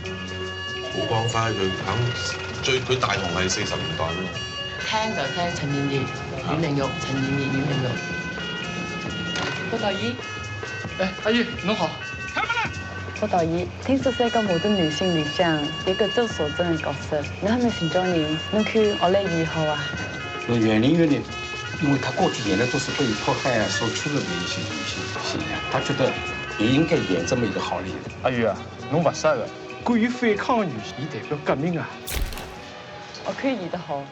好光輝，佢大紅係40年代咯。聽就聽陳妍妍、阮玲玉、陳妍妍、阮玲玉。郭大姨，阿姨，侬好。郭大姨，聽說是一個模特女性形象，一個周所真嘅角色。你係咪成咗年？侬看我呢2號啊？袁玲玉呢？因為她過去演的都是被迫害啊、受屈了的一些女性形象，她覺得也應該演這麼一個好人。阿姨啊，侬勿識嘅，敢於反抗嘅女性，伊代表革命啊！我可以演得好。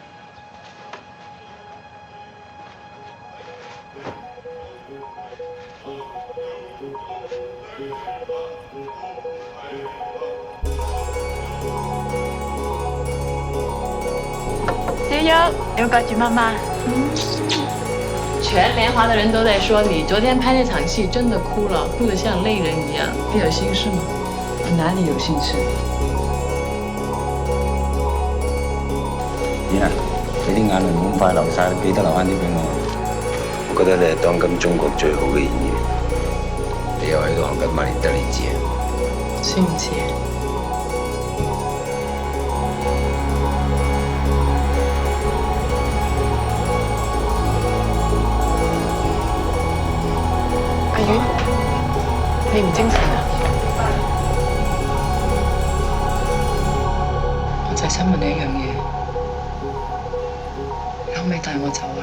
小優，有掛住媽媽？全聯華的人都在說你昨天拍那場戲真的哭了，哭得像淚人一樣。你有心事嗎？我哪裡有心事？點啊？你啲眼淚咁快流晒，記得留翻啲俾我。我覺得你係當今中國最好嘅演員，你又喺度學緊馬連德里茲啊？對不起。阿遠，你唔精神啊？我就係想問你一樣嘢，你可唔可以帶我走啊？